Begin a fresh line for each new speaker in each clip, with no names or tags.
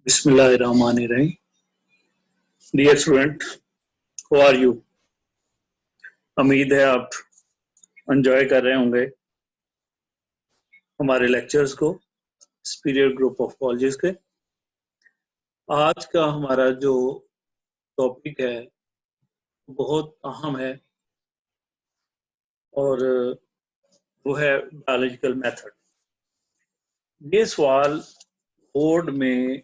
बिस्मिल्लाहिर्रहमानिर्रहीम। Dear student, how are you? उम्मीद है आप एंजॉय कर रहे होंगे हमारे लेक्चर्स को, सुपीरियर ग्रुप ऑफ कॉलेजेस के। आज का हमारा जो टॉपिक है बहुत अहम है और वो है बायोलॉजिकल मेथड। ये सवाल बोर्ड में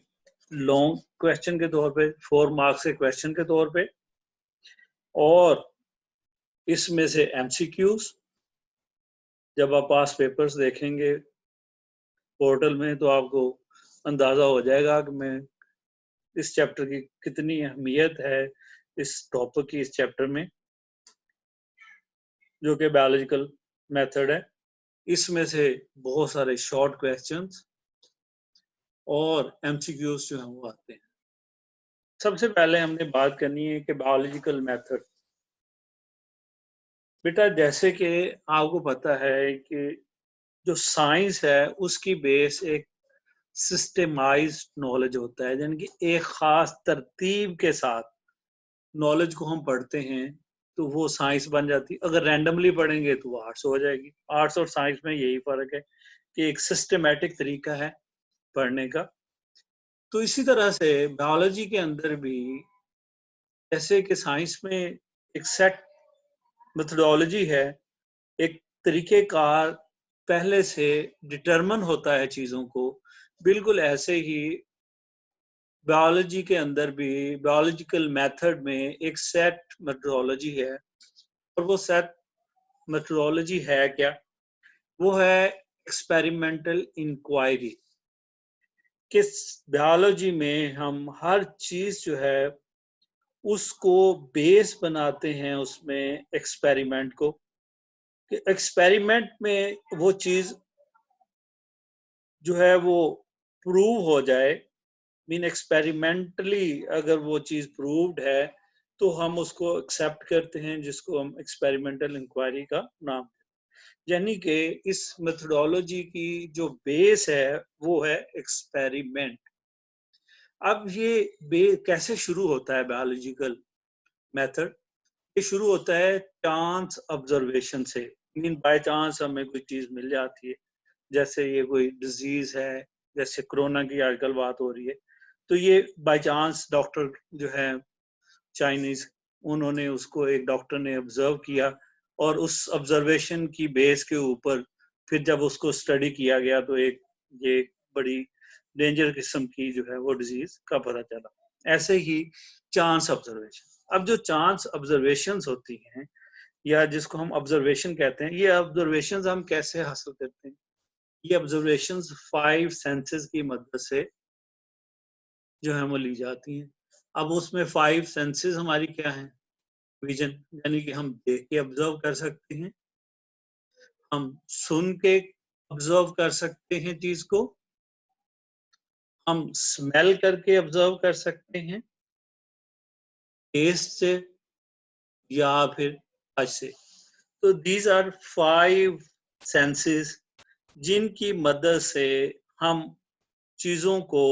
लॉन्ग क्वेश्चन के तौर पे, 4 मार्क्स के क्वेश्चन के तौर पे, और इसमें से एमसीक्यूज जब आप पास पेपर्स देखेंगे पोर्टल में तो आपको अंदाजा हो जाएगा कि मैं इस चैप्टर की कितनी अहमियत है इस टॉपिक की, इस चैप्टर में जो कि बायोलॉजिकल मेथड है। इसमें से बहुत सारे शॉर्ट क्वेश्चंस और एमसीक्यूज जो हैं वो आते हैं। सबसे पहले हमने बात करनी है कि बायोलॉजिकल मेथड। बेटा, जैसे कि आपको पता है कि जो साइंस है उसकी बेस एक सिस्टमाइज्ड नॉलेज होता है, यानी कि एक खास तरतीब के साथ नॉलेज को हम पढ़ते हैं तो वो साइंस बन जाती है। अगर रैंडमली पढ़ेंगे तो वो आर्ट्स हो जाएगी। आर्ट्स और साइंस में यही फर्क है कि एक सिस्टमैटिक तरीका है पढ़ने का। तो इसी तरह से बायोलॉजी के अंदर भी, जैसे कि साइंस में एक सेट मेथोडोलॉजी है, एक तरीक़ेकार पहले से डिटरमिन होता है चीज़ों को, बिल्कुल ऐसे ही बायोलॉजी के अंदर भी बायोलॉजिकल मेथड में एक सेट मेथोडोलॉजी है। और वो सेट मेथोडोलॉजी है क्या? वो है एक्सपेरिमेंटल इंक्वायरी। किस बायोलॉजी में हम हर चीज जो है उसको बेस बनाते हैं उसमें एक्सपेरिमेंट को, कि एक्सपेरिमेंट में वो चीज जो है वो प्रूव हो जाए। मीन एक्सपेरिमेंटली अगर वो चीज प्रूव्ड है तो हम उसको एक्सेप्ट करते हैं, जिसको हम एक्सपेरिमेंटल इंक्वायरी का नाम। यानी कि इस मेथोडोलॉजी की जो बेस है वो है एक्सपेरिमेंट। अब ये कैसे शुरू होता है बायोलॉजिकल मेथड? ये शुरू होता है चांस ऑब्जर्वेशन से। मीन बाय चांस हमें कोई चीज मिल जाती है, जैसे ये कोई डिजीज है, जैसे कोरोना की आजकल बात हो रही है, तो ये बाय चांस डॉक्टर जो है चाइनीज, उन्होंने उसको, एक डॉक्टर ने ऑब्जर्व किया और उस ऑब्जर्वेशन की बेस के ऊपर फिर जब उसको स्टडी किया गया तो ये बड़ी डेंजर किस्म की जो है वो डिजीज का पता चला। ऐसे ही चांस ऑब्जर्वेशन। अब जो चांस ऑब्जर्वेशंस होती हैं या जिसको हम ऑब्जर्वेशन कहते हैं, ये ऑब्जर्वेशंस हम कैसे हासिल करते हैं? ये ऑब्जर्वेशंस 5 सेंसेस की मदद से जो है वो ली जाती हैं। अब उसमें 5 सेंसेस हमारी क्या हैं? विजन, यानी कि हम देख के ऑब्जर्व कर सकते हैं, हम सुन के ऑब्जर्व कर सकते हैं चीज को, हम स्मेल करके ऑब्जर्व कर सकते हैं, टेस्ट से, या फिर टच से। तो दीज आर 5 सेंसेस जिनकी मदद से हम चीजों को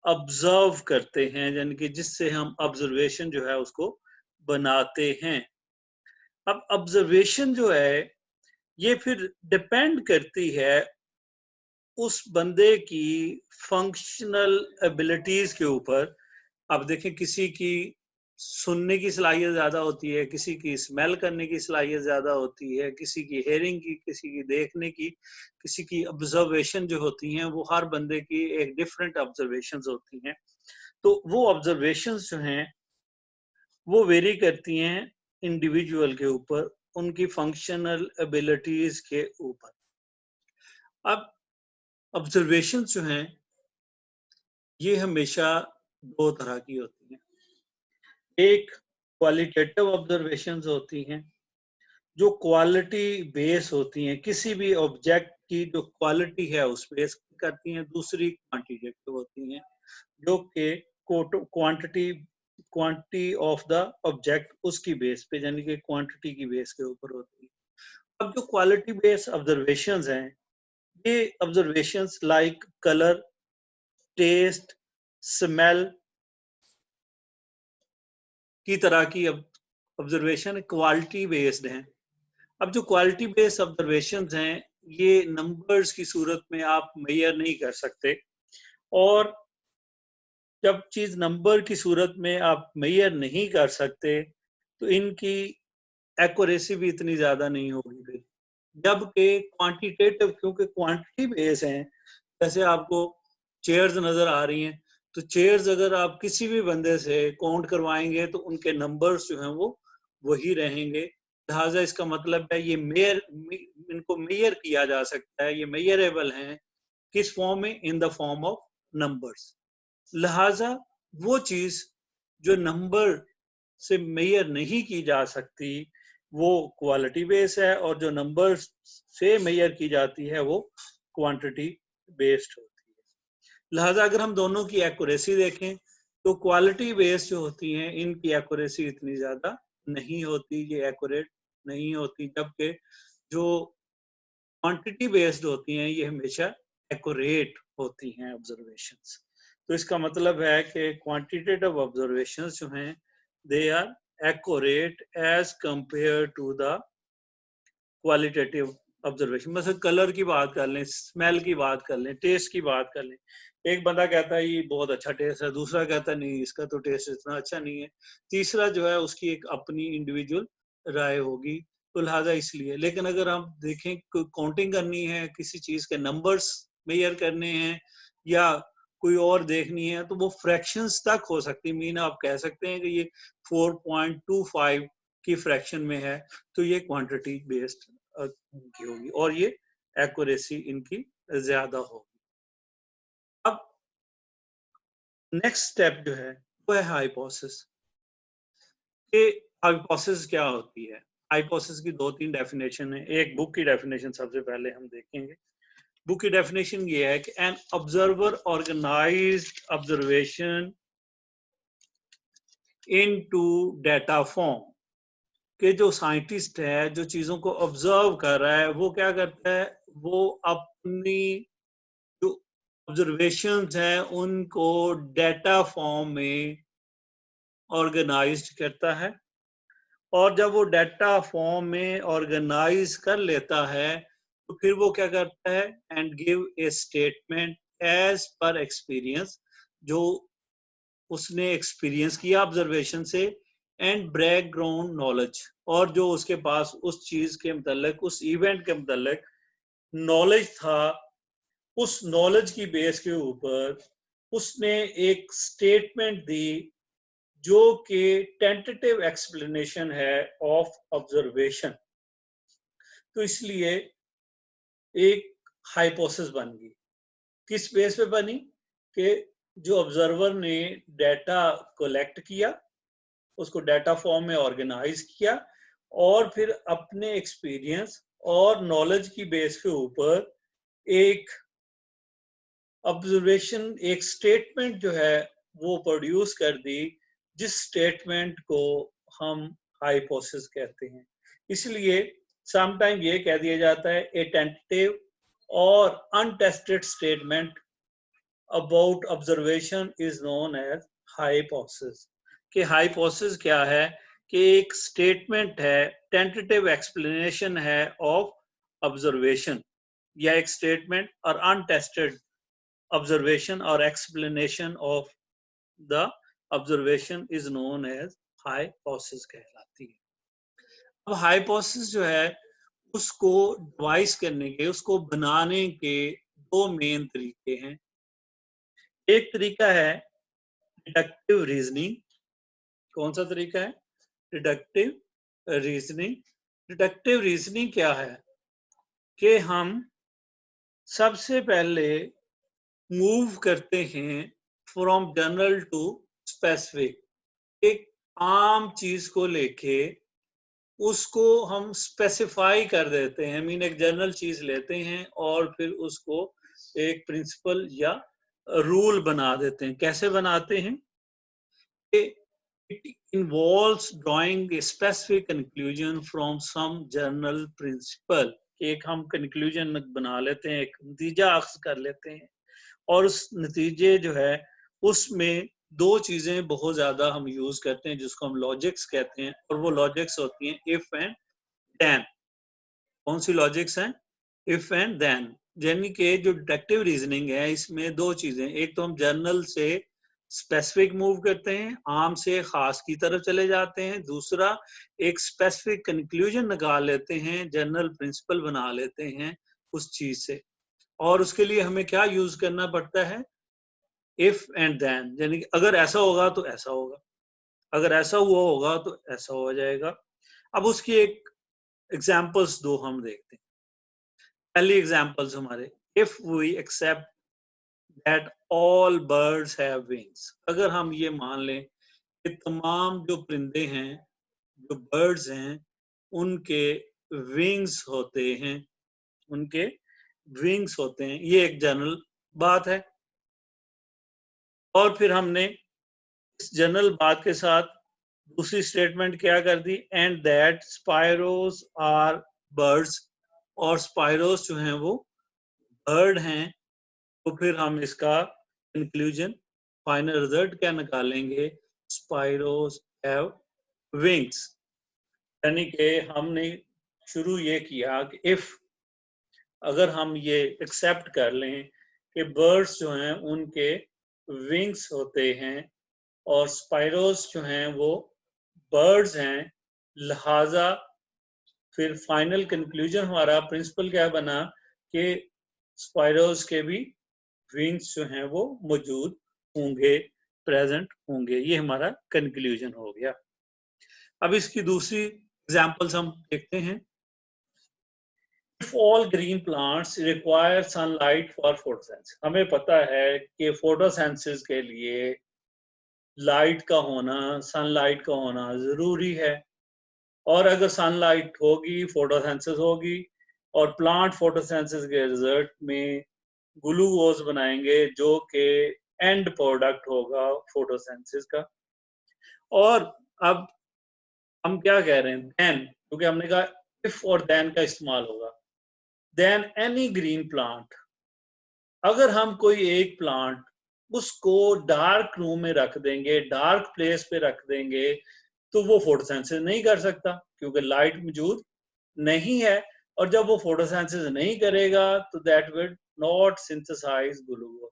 ऑब्जर्व करते हैं, यानी कि जिससे हम ऑब्जर्वेशन जो है उसको बनाते हैं। अब ऑब्जर्वेशन जो है ये फिर डिपेंड करती है उस बंदे की फंक्शनल एबिलिटीज के ऊपर। अब देखें, किसी की सुनने की सलाहियत ज्यादा होती है, किसी की स्मेल करने की सलाहियत ज्यादा होती है, किसी की हेयरिंग की, किसी की देखने की, किसी की ऑब्जर्वेशन जो होती हैं वो हर बंदे की एक डिफरेंट ऑब्जर्वेशंस होती हैं। तो वो ऑब्जर्वेशंस जो हैं वो वेरी करती हैं इंडिविजुअल के ऊपर, उनकी फंक्शनल एबिलिटीज के ऊपर। अब ऑब्जर्वेशन जो हैं ये हमेशा 2 तरह की होती हैं। एक क्वालिटेटिव ऑब्जर्वेशंस होती हैं जो क्वालिटी बेस होती हैं, किसी भी ऑब्जेक्ट की जो क्वालिटी है उस बेस करती हैं। दूसरी क्वांटिटेटिव होती हैं जो कि quantity quantity of the object उसकी बेस पे, यानी कि क्वांटिटी की बेस के ऊपर होती है। अब जो क्वालिटी बेस्ड ऑब्जर्वेशंस हैं, ये observations like colour, taste, smell की तरह की ऑब्जर्वेशन क्वालिटी बेस्ड हैं। अब जो क्वालिटी बेस्ड ऑब्जर्वेशंस हैं, ये नंबर्स की सूरत में आप मेजर नहीं कर सकते, और जब चीज नंबर की सूरत में आप मेजर नहीं कर सकते तो इनकी एक्यूरेसी भी इतनी ज्यादा नहीं होगी फिर। जबकि क्वांटिटेटिव, क्योंकि क्वांटिटी बेस हैं, जैसे आपको चेयर्स नजर आ रही हैं, तो चेयर्स अगर आप किसी भी बंदे से काउंट करवाएंगे तो उनके नंबर्स जो हैं वो वही रहेंगे। लिहाजा इसका मतलब है ये इनको मेयर किया जा सकता है, ये मेयरेबल हैं। किस फॉर्म में? In the form of numbers. लिहाजा वो चीज जो नंबर से मेयर नहीं की जा सकती वो क्वालिटी बेस है, और जो नंबर से मेयर की जाती है वो क्वांटिटी बेस्ड होती है। लिहाजा अगर हम दोनों की एक्यूरेसी देखें तो क्वालिटी बेस्ड जो होती हैं इनकी एक्यूरेसी इतनी ज्यादा नहीं होती, ये एक्यूरेट नहीं होती, जबकि जो क्वांटिटी बेस्ड होती हैं ये हमेशा एक्यूरेट होती हैं ऑब्जर्वेशंस। तो इसका मतलब है कि क्वांटिटेटिव ऑब्जर्वेशंस जो हैं they are accurate as compare to the qualitative observation. मतलब कलर की बात कर लें, स्मेल की बात कर लें, टेस्ट की बात कर लें, एक बंदा कहता है ये बहुत अच्छा टेस्ट है, दूसरा कहता है नहीं इसका तो टेस्ट इतना अच्छा नहीं है, तीसरा जो है उसकी एक अपनी इंडिविजुअल राय होगी। तो लिहाजा इसलिए, लेकिन अगर हम देखें काउंटिंग करनी है, किसी चीज के नंबर्स मेजर करने हैं या कोई और देखनी है तो वो फ्रैक्शंस तक हो सकती है। मीन आप कह सकते हैं कि ये 4.25 की फ्रैक्शन में है, तो ये क्वांटिटी बेस्ड की होगी और ये एक्यूरेसी इनकी ज्यादा होगी। अब नेक्स्ट स्टेप जो है वो है हाइपोथेसिस। कि हाइपोथेसिस क्या होती है? हाइपोथेसिस की दो तीन डेफिनेशन है। एक बुक की डेफिनेशन सबसे पहले हम देखेंगे। बुक की डेफिनेशन ये है कि an observer organised observation into data form. कि जो साइंटिस्ट है, जो चीजों को ऑब्जर्व कर रहा है, वो क्या करता है, वो अपनी जो ऑब्जर्वेशंस हैं उनको डेटा फॉर्म में ऑर्गेनाइज्ड करता है, और जब वो डेटा फॉर्म में ऑर्गेनाइज कर लेता है तो फिर वो क्या करता है, and give a statement as per experience, जो उसने एक्सपीरियंस किया ऑब्जर्वेशन से, एंड बैकग्राउंड नॉलेज, और जो उसके पास उस चीज के मतलब, उस इवेंट के मतलब नॉलेज था, उस नॉलेज की बेस के ऊपर उसने एक स्टेटमेंट दी जो कि टेंटेटिव एक्सप्लेनेशन है ऑफ ऑब्जर्वेशन। तो इसलिए एक हाइपोथेसिस बन गई। किस बेस पे बनी? कि जो ऑब्जर्वर ने डेटा कलेक्ट किया, उसको डेटा फॉर्म में ऑर्गेनाइज किया, और फिर अपने एक्सपीरियंस और नॉलेज की बेस के ऊपर एक ऑब्जर्वेशन, एक स्टेटमेंट जो है वो प्रोड्यूस कर दी, जिस स्टेटमेंट को हम हाइपोथेसिस कहते हैं। इसलिए समटाइम ये कह दिया जाता है ए टेंटेटिव और untested statement about observation is known as hypothesis. कि हाइपोथेसिस क्या है? कि एक स्टेटमेंट है, टेंटेटिव एक्सप्लेनेशन है ऑफ ऑब्जर्वेशन, या एक स्टेटमेंट और untested observation or explanation of the observation is known as hypothesis कहलाती है। अब हाइपोथेसिस जो है उसको डिवाइस करने के, उसको बनाने के दो मेन तरीके हैं। एक तरीका है डिडक्टिव रीजनिंग। कौन सा तरीका है? Deductive reasoning. डिडक्टिव रीजनिंग क्या है? कि हम सबसे पहले मूव करते हैं फ्रॉम जनरल टू स्पेसिफिक। एक आम चीज को लेके उसको हम स्पेसिफाई कर देते हैं, मीन एक जनरल चीज लेते हैं और फिर उसको एक प्रिंसिपल या रूल बना देते हैं। कैसे बनाते हैं? It involves drawing a specific conclusion from some general principle. एक हम कंक्लूजन बना लेते हैं, एक नतीजा अख्ज़ कर लेते हैं, और उस नतीजे जो है उसमें दो चीजें बहुत ज्यादा हम यूज करते हैं जिसको हम लॉजिक्स कहते हैं, और वो लॉजिक्स होती हैं इफ एंड देन। कौन सी लॉजिक्स हैं? If and then. यानी कि जो डिडक्टिव रीजनिंग है इसमें दो चीजें, एक तो हम जनरल से स्पेसिफिक मूव करते हैं, आम से खास की तरफ चले जाते हैं, दूसरा एक स्पेसिफिक कंक्लूजन निकाल लेते हैं, जनरल प्रिंसिपल बना लेते हैं उस चीज से। और उसके लिए हमें क्या यूज करना पड़ता है? इफ एंड देन, यानी कि अगर ऐसा होगा तो ऐसा होगा, अगर ऐसा हुआ होगा तो ऐसा हो जाएगा। अब उसकी एक एग्जांपल्स दो हम देखते हैं। पहली एग्जांपल्स हमारे, if we accept that all birds have wings. अगर हम ये मान लें कि तमाम जो परिंदे हैं, जो बर्ड्स हैं, उनके विंग्स होते हैं, उनके विंग्स होते हैं, ये एक जनरल बात है। और फिर हमने इस जनरल बात के साथ दूसरी स्टेटमेंट क्या कर दी? एंड दैट स्पायरोस आर बर्ड्स, और स्पायरोस जो हैं वो बर्ड हैं। तो फिर हम इसका कंक्लूजन, फाइनल रिजल्ट क्या निकालेंगे? स्पायरोस हैव विंग्स। यानी कि हमने शुरू ये किया कि इफ, अगर हम ये एक्सेप्ट कर लें कि बर्ड्स जो हैं उनके विंग्स होते हैं और स्पायरोस जो हैं वो बर्ड्स हैं, लिहाजा फिर फाइनल कंक्लूजन हमारा प्रिंसिपल क्या बना कि स्पायरोस के भी विंग्स जो हैं वो मौजूद होंगे, प्रेजेंट होंगे। ये हमारा कंक्लूजन हो गया। अब इसकी दूसरी एग्जांपल्स हम देखते हैं। If all green plants require sunlight for photosynthesis, हमें पता है कि फोटोसिंथेसिस के लिए लाइट का होना, सनलाइट का होना जरूरी है। और अगर सनलाइट होगी फोटोसिंथेसिस होगी, और प्लांट फोटोसिंथेसिस के रिजल्ट में ग्लूकोज बनाएंगे जो कि एंड प्रोडक्ट होगा फोटोसिंथेसिस का। और अब हम क्या कह रहे हैं? देन, क्योंकि हमने कहा इफ और देन का इस्तेमाल होगा। देन एनी ग्रीन प्लांट, अगर हम कोई एक प्लांट उसको डार्क रूम में रख देंगे, डार्क प्लेस पे रख देंगे, तो वो फोटोसिंथेसिस नहीं कर सकता क्योंकि लाइट मौजूद नहीं है। और जब वो फोटोसिंथेसिस नहीं करेगा तो that will not synthesise glucose,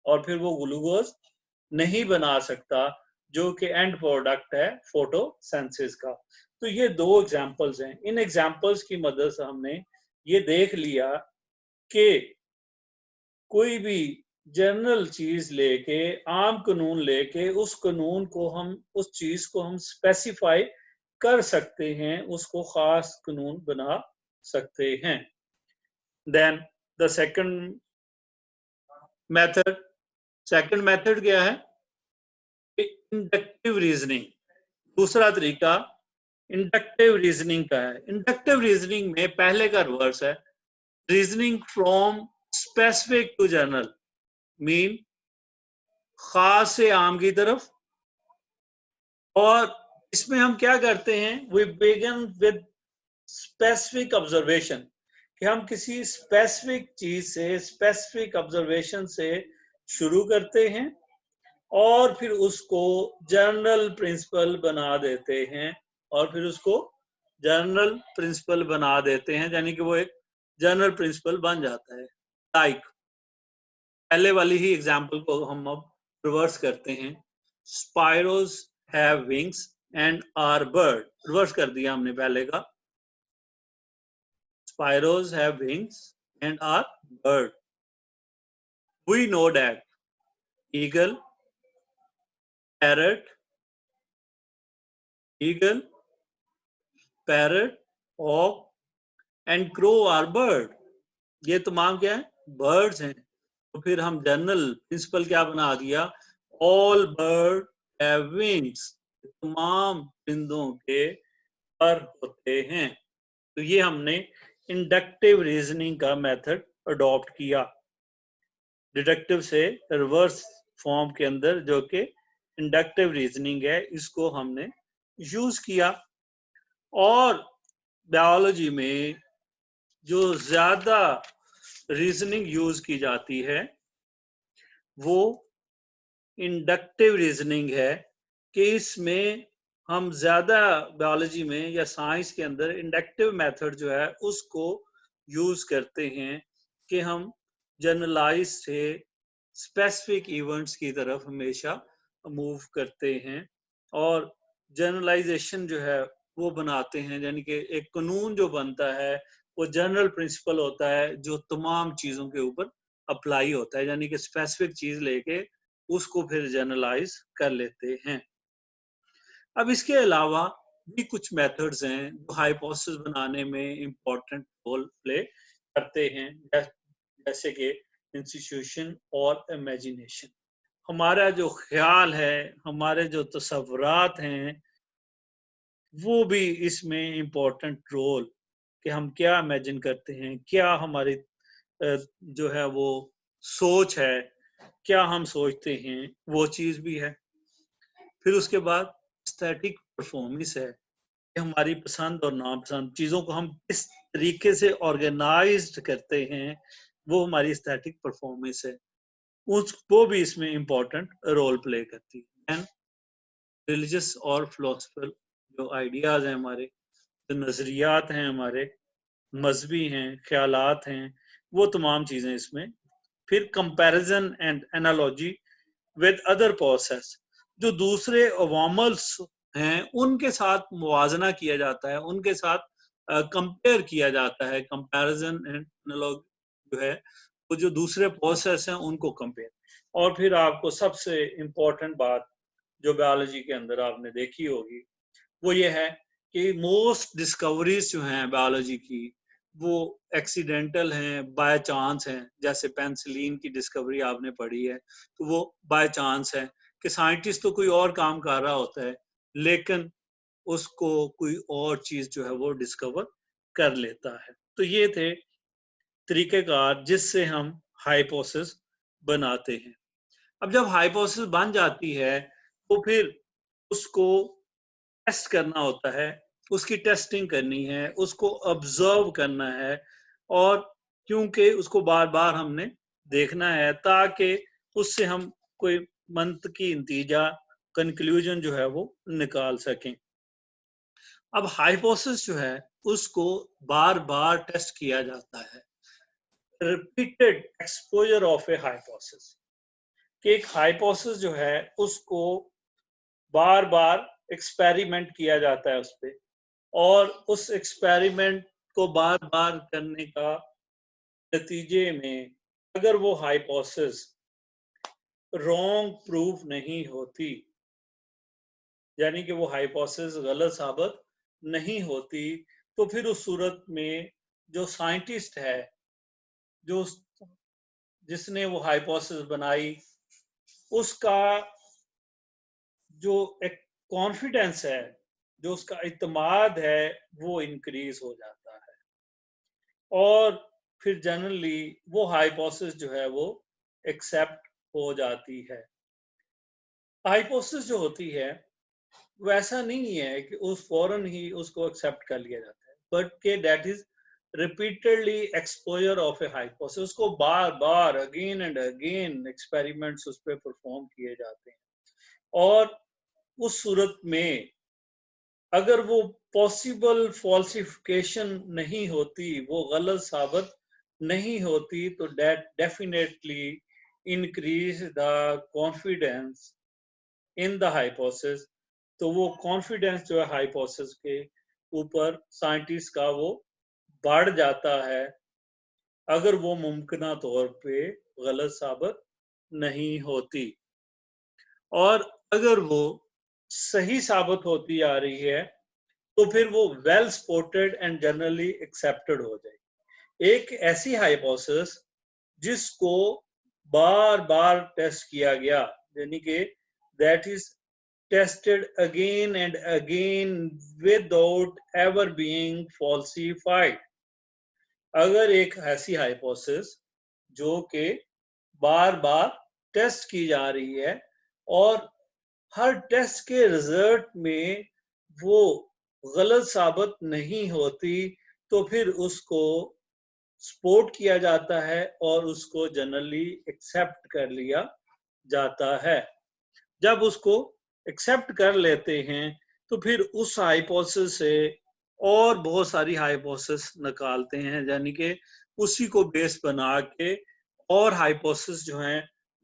और फिर वो ग्लूकोज नहीं बना सकता जो कि एंड प्रोडक्ट है फोटोसिंथेसिस का। तो ये दो एग्जांपल्स हैं। इन एग्जांपल्स की मदद से हमने ये देख लिया कि कोई भी जनरल चीज लेके, आम कानून लेके, उस कानून को हम, उस चीज को हम स्पेसिफाई कर सकते हैं, उसको खास कानून बना सकते हैं। देन द सेकंड मेथड क्या है? Inductive reasoning. दूसरा तरीका इंडक्टिव रीजनिंग का है। इंडक्टिव रीजनिंग में पहले का रिवर्स है, reasoning from specific to general, mean खास से आम की तरफ। और इसमें हम क्या करते हैं? We begin with specific observation, कि हम किसी स्पेसिफिक चीज से, स्पेसिफिक ऑब्जर्वेशन से शुरू करते हैं और फिर उसको जनरल प्रिंसिपल बना देते हैं, और फिर उसको जनरल प्रिंसिपल बना देते हैं, यानी कि वो एक जनरल प्रिंसिपल बन जाता है। लाइक पहले वाली ही एग्जांपल को हम अब रिवर्स करते हैं। Sparrows have wings and are bird. Reverse कर दिया हमने पहले का। Sparrows have wings and are bird. We know that eagle, parrot, eagle, parrot, hawk and crow are bird. ये तमाम क्या है? बर्ड्स हैं। तो फिर हम जनरल प्रिंसिपल क्या बना दिया? All bird have wings. तमाम परिंदों के पर होते हैं। तो ये हमने इंडक्टिव रीजनिंग का मेथड अडॉप्ट किया, डिडक्टिव से रिवर्स फॉर्म के अंदर, जो कि इंडक्टिव रीजनिंग है, इसको हमने यूज किया। और बायोलॉजी में जो ज्यादा रीजनिंग यूज की जाती है वो इंडक्टिव रीजनिंग है कि इसमें हम ज्यादा बायोलॉजी में या साइंस के अंदर इंडक्टिव मेथड जो है उसको यूज करते हैं कि हम जनरलाइज से स्पेसिफिक इवेंट्स की तरफ हमेशा मूव करते हैं और जनरलाइजेशन जो है वो बनाते हैं, यानी कि एक कानून जो बनता है वो जनरल प्रिंसिपल होता है जो तमाम चीजों के ऊपर अप्लाई होता है, यानी कि स्पेसिफिक चीज लेके उसको फिर जनरलाइज कर लेते हैं। अब इसके अलावा भी कुछ मेथड्स हैं जो हाइपोथेसिस बनाने में इम्पोर्टेंट रोल प्ले करते हैं, जैसे कि इंस्टीट्यूशन और इमेजिनेशन। हमारा जो ख्याल है, हमारे जो तसव्वुरात हैं, वो भी इसमें इम्पोर्टेंट रोल कि हम क्या इमेजिन करते हैं, क्या हमारी जो है वो सोच है, क्या हम सोचते हैं, वो चीज भी है। फिर उसके बाद एस्थेटिक परफॉर्मेंस है कि हमारी पसंद और नापसंद चीजों को हम किस तरीके से ऑर्गेनाइज्ड करते हैं, वो हमारी एस्थेटिक परफॉर्मेंस है, उस वो भी इसमें इम्पोर्टेंट रोल प्ले करती है। रिलीजियस और फिलोसफिकल जो आइडियाज हैं हमारे, जो नजरियात हैं हमारे, मजहबी हैं, ख्यालात हैं, वो तमाम चीजें इसमें। फिर comparison and analogy with other process, जो दूसरे अवामल्स हैं उनके साथ मुवाजना किया जाता है, उनके साथ कंपेयर किया जाता है। कंपैरिजन एंड एनालॉजी जो है वो जो दूसरे प्रोसेस हैं उनको कंपेयर। और फिर आपको सबसे इम्पोर्टेंट बात जो बायोलॉजी के अंदर आपने देखी होगी वो ये है कि मोस्ट डिस्कवरीज जो हैं बायोलॉजी की वो एक्सीडेंटल हैं, बाय चांस हैं। जैसे पेंसिलिन की डिस्कवरी आपने पढ़ी है तो वो बाय चांस है कि साइंटिस्ट तो कोई और काम कर रहा होता है लेकिन उसको कोई और चीज जो है वो डिस्कवर कर लेता है। तो ये थे तरीकेकार जिससे हम हाइपोथेसिस बनाते हैं। अब जब हाइपोथेसिस बन जाती है तो फिर उसको टेस्ट करना होता है, उसकी टेस्टिंग करनी है, उसको ऑब्जर्व करना है और क्योंकि उसको बार बार हमने देखना है ताकि उससे हम कोई मंतकी नतीजा कंक्लूजन जो है वो निकाल सकें। अब हाइपोथेसिस जो है उसको बार बार टेस्ट किया जाता है। Repeated exposure of A hypothesis, कि एक हाइपोथेसिस जो है उसको बार बार एक्सपेरिमेंट किया जाता है उस पे, और उस एक्सपेरिमेंट को बार बार करने का नतीजे में अगर वो हाइपोथेसिस रॉन्ग प्रूफ नहीं होती, यानी कि वो हाइपोथेसिस गलत साबित नहीं होती, तो फिर उस सूरत में जो साइंटिस्ट है, जो जिसने वो हाइपोथेसिस बनाई, उसका जो एक कॉन्फिडेंस है, जो उसका इत्मीनान है, वो इंक्रीज हो जाता है और फिर जनरली वो हाइपोथेसिस जो है वो एक्सेप्ट हो जाती है। हाइपोथेसिस जो होती है वैसा नहीं है कि उस फौरन ही उसको एक्सेप्ट कर लिया जाता है, बट के that is repeatedly exposure of A hypothesis, उसको बार बार अगेन एंड अगेन एक्सपेरिमेंट्स उस पर परफॉर्म किए जाते हैं और उस सूरत में अगर वो पॉसिबल फॉल्सिफिकेशन नहीं होती, वो गलत साबित नहीं होती, तो that definitely increase the confidence in the hypothesis. तो वो कॉन्फिडेंस जो है हाइपोथेसिस के ऊपर साइंटिस्ट का वो बढ़ जाता है अगर वो मुमकिन तौर पे गलत साबित नहीं होती। और अगर वो सही साबित होती आ रही है तो फिर वो well supported and generally accepted हो जाएगी। एक ऐसी हाइपोथेसिस जिसको बार बार टेस्ट किया गया, यानी कि that is tested again and again without ever being falsified. अगर एक ऐसी हाइपोथेसिस जो कि बार बार टेस्ट की जा रही है और हर टेस्ट के रिजल्ट में वो गलत साबित नहीं होती, तो फिर उसको सपोर्ट किया जाता है और उसको जनरली एक्सेप्ट कर लिया जाता है। जब उसको एक्सेप्ट कर लेते हैं तो फिर उस हाइपोथेसिस से और बहुत सारी हाइपोथेसिस निकालते हैं, यानी कि उसी को बेस बना के और हाइपोथेसिस जो हैं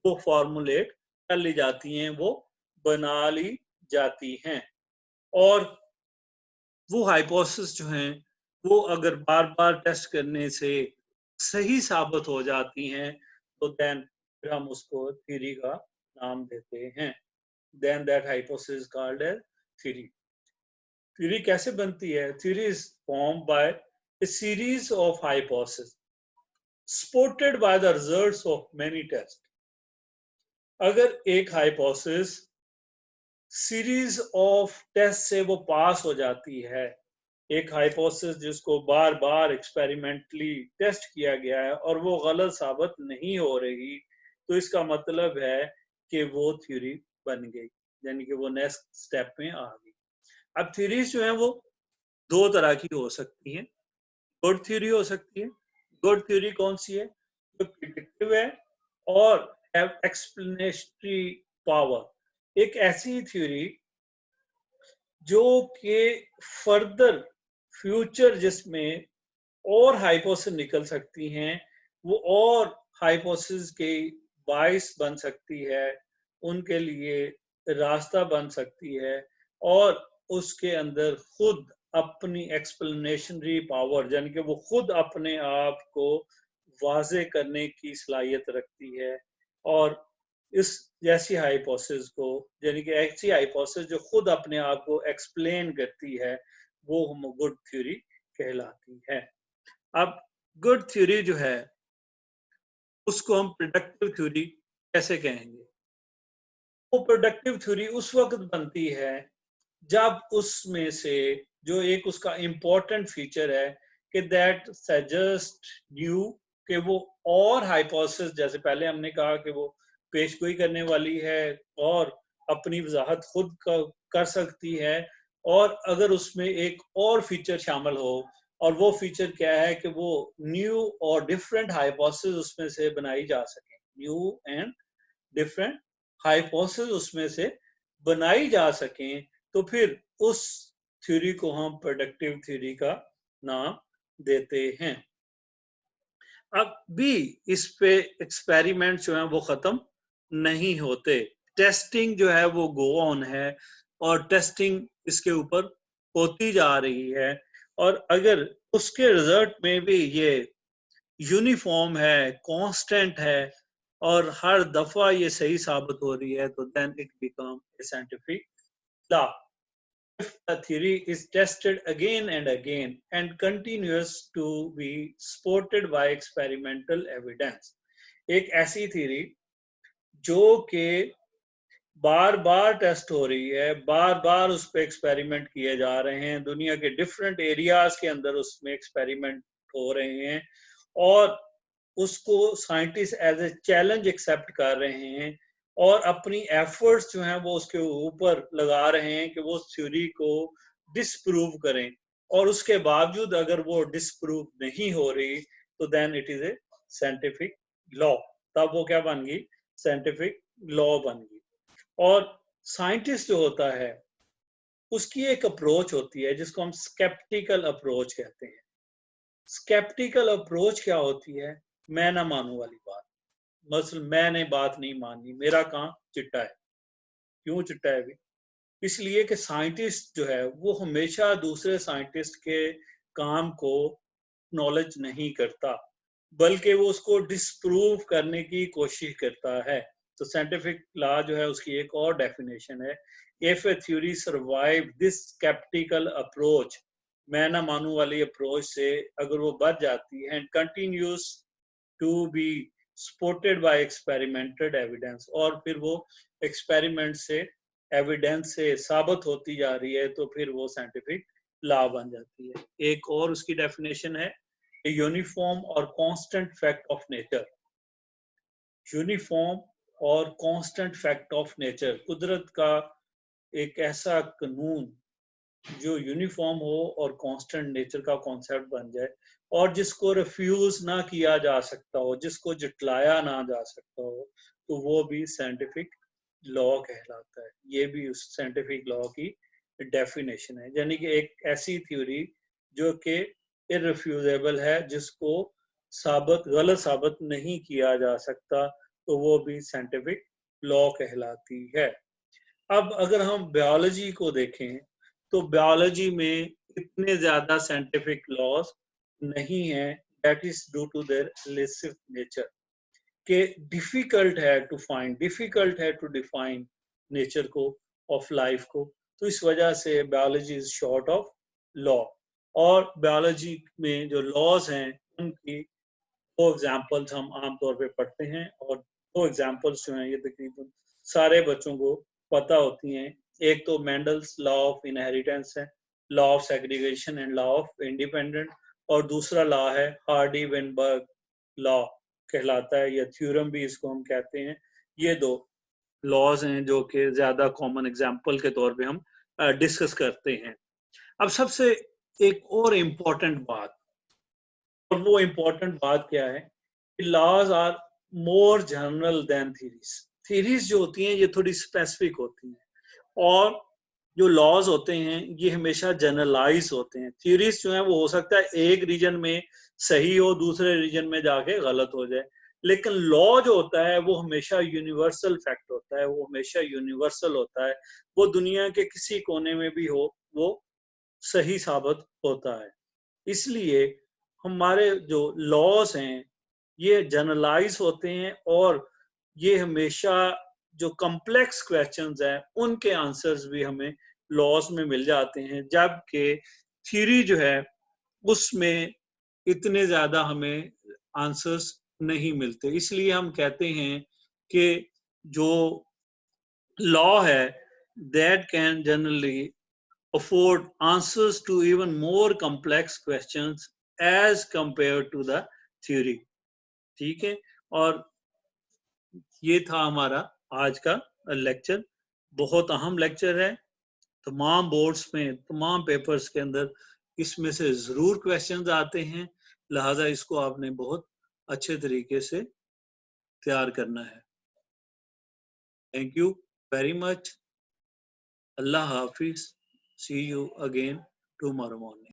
वो फॉर्मुलेट कर ली जाती हैं, वो बना ली जाती हैं। और वो हाइपोथेसिस जो हैं वो अगर बार बार टेस्ट करने से सही साबित हो जाती हैं तो देन फिर हम उसको थ्योरी का नाम देते हैं। Then that hypothesis is called as theory. Theory कैसे बनती है? Theory is form by a series of hypothesis supported by the results of many test. अगर एक हाइपोथेसिस सीरीज ऑफ टेस्ट से वो पास हो जाती है, एक हाइपोथेसिस जिसको बार बार एक्सपेरिमेंटली टेस्ट किया गया है और वो गलत साबित नहीं हो रही, तो इसका मतलब है कि वो थ्योरी बन गई, यानी कि वो नेक्स्ट स्टेप में आ गई। अब थ्योरीज जो है वो दो तरह की हो सकती हैं। गुड थ्योरी हो सकती है। गुड थ्योरी कौन सी है? जो प्रिडिक्टिव है और हैव एक्सप्लेनेटरी पावर। एक ऐसी थ्योरी जो कि फर्दर फ्यूचर जिसमें और हाइपोथेसिस निकल सकती हैं, वो और हाइपोथेसिस के बाइस बन सकती है, उनके लिए रास्ता बन सकती है और उसके अंदर खुद अपनी एक्सप्लेनेशनरी पावर, यानी कि वो खुद अपने आप को वाजे करने की सलाहियत रखती है। और इस जैसी हाइपोथेसिस को, यानी कि ऐसी हाइपोथेसिस जो खुद अपने आप को एक्सप्लेन करती है, वो हम गुड थ्योरी कहलाती है। अब गुड थ्योरी जो है उसको हम प्रोडक्टिव थ्योरी कैसे कहेंगे? वो प्रोडक्टिव थ्योरी उस वक्त बनती है जब उसमें से जो एक उसका इंपॉर्टेंट फीचर है कि दैट सजेस्ट न्यू, कि वो और हाइपोथेसिस, जैसे पहले हमने कहा कि वो पेशगोई करने वाली है और अपनी वजाहत खुद कर सकती है, और अगर उसमें एक और फीचर शामिल हो, और वो फीचर क्या है कि वो न्यू और डिफरेंट हाइपोथेसिस उसमें से बनाई जा सके, न्यू एंड डिफरेंट हाइपोथेसिस उसमें से बनाई जा सकें, तो फिर उस थ्योरी को हम प्रोडक्टिव थ्योरी का नाम देते हैं। अब भी इस पे एक्सपेरिमेंट जो है वो खत्म नहीं होते। टेस्टिंग जो है वो गो ऑन है और टेस्टिंग इसके ऊपर होती जा रही है, और अगर उसके रिजल्ट में भी ये यूनिफॉर्म है, कांस्टेंट है और हर दफा ये सही साबित हो रही है, तो then it become a scientific law. If a theory is tested again and again and continues to be supported by experimental evidence, एक ऐसी थ्योरी जो कि बार बार टेस्ट हो रही है, बार बार उस पर एक्सपेरिमेंट किए जा रहे हैं, दुनिया के डिफरेंट एरियाज के अंदर उसमें एक्सपेरिमेंट हो रहे हैं, और उसको scientist as a challenge accept कर रहे हैं और अपनी एफर्ट्स जो हैं वो उसके ऊपर लगा रहे हैं कि वो थ्योरी को डिसप्रूव करें, और उसके बावजूद अगर वो डिसप्रूव नहीं हो रही तो then it is a scientific law. तब वो क्या बन गई? साइंटिफिक लॉ बन गई। और साइंटिस्ट जो होता है उसकी एक अप्रोच होती है जिसको हम स्केप्टिकल अप्रोच कहते हैं। स्केप्टिकल अप्रोच क्या होती है? मैं ना मानू वाली बात। मतलब मैंने बात नहीं मानी, मेरा काम चिट्टा है। क्यों चिट्टा है? भी इसलिए कि साइंटिस्ट जो है वो हमेशा दूसरे साइंटिस्ट के काम को नॉलेज नहीं करता, बल्कि वो उसको डिसप्रूव करने की कोशिश करता है। तो साइंटिफिक लॉ जो है उसकी एक और डेफिनेशन है, if a theory survive this sceptical approach, मैं ना मानू वाली अप्रोच से अगर वो बच जाती है, and continues to be supported by experimented evidence, और फिर वो एक्सपेरिमेंट से एविडेंस से साबित होती जा रही है, तो फिर वो साइंटिफिक लॉ बन जाती है। एक और उसकी डेफिनेशन है, यूनिफॉर्म और constant fact of nature. Uniform और कांस्टेंट फैक्ट ऑफ नेचर, कुदरत का एक ऐसा कानून जो यूनिफॉर्म हो और कांस्टेंट नेचर का कॉन्सेप्ट बन जाए, और जिसको रिफ्यूज ना किया जा सकता हो, जिसको जुटलाया ना जा सकता हो, तो वो भी साइंटिफिक लॉ कहलाता है। ये भी उस साइंटिफिक लॉ की डेफिनेशन है, यानी कि एक ऐसी थ्योरी जो कि इररिफ्यूजेबल है, जिसको गलत साबित नहीं किया जा सकता, तो वो भी साइंटिफिक लॉ कहलाती है। अब अगर हम बायोलॉजी को देखें, तो बायोलॉजी में इतने ज्यादा साइंटिफिक लॉज नहीं है, that is due to their relative nature, के डिफिकल्ट है टू डिफाइन नेचर को, ऑफ लाइफ को। तो इस वजह से biology is short of law. और बायोलॉजी में जो लॉज हैं, उनकी दो एग्जाम्पल्स हम आमतौर पे पढ़ते हैं, और दो एग्जाम्पल्स जो हैं ये तकरीबन सारे बच्चों को पता होती हैं। एक तो मेंडल्स लॉ ऑफ इनहेरिटेंस है, law of segregation and law of independent, और दूसरा लॉ है हार्डी वेनबर्ग लॉ कहलाता है, या थ्योरम भी इसको हम कहते हैं। ये दो लॉज हैं जो कि ज्यादा कॉमन एग्जाम्पल के तौर पे हम डिस्कस करते हैं। अब सबसे एक और इम्पोर्टेंट बात, और वो इम्पोर्टेंट बात क्या है कि laws are more general than theories. Theories जो होती हैं ये थोड़ी स्पेसिफिक होती हैं, और जो लॉज होते हैं ये हमेशा जनरलाइज होते हैं। थ्योरीज जो है वो हो सकता है एक रीजन में सही हो, दूसरे रीजन में जाके गलत हो जाए, लेकिन लॉ जो होता है वो हमेशा यूनिवर्सल फैक्ट होता है, वो हमेशा यूनिवर्सल होता है। वो दुनिया के किसी कोने में भी हो, वो सही साबित होता है। इसलिए हमारे जो लॉज हैं ये जनरलाइज होते हैं, और ये हमेशा जो कॉम्प्लेक्स क्वेश्चंस हैं उनके आंसर्स भी हमें लॉज में मिल जाते हैं, जबकि थ्योरी जो है उसमें इतने ज्यादा हमें आंसर्स नहीं मिलते। इसलिए हम कहते हैं कि जो लॉ है that can generally afford answers to even more complex questions as compared to the theory। ठीक है। और ये था हमारा आज का लेक्चर। बहुत अहम लेक्चर है। तमाम बोर्ड्स में, तमाम पेपर्स के अंदर इसमें से जरूर क्वेश्चंस आते हैं, लिहाजा इसको आपने बहुत अच्छे तरीके से तैयार करना है। Thank you very much. अल्लाह हाफिज। See you again tomorrow morning.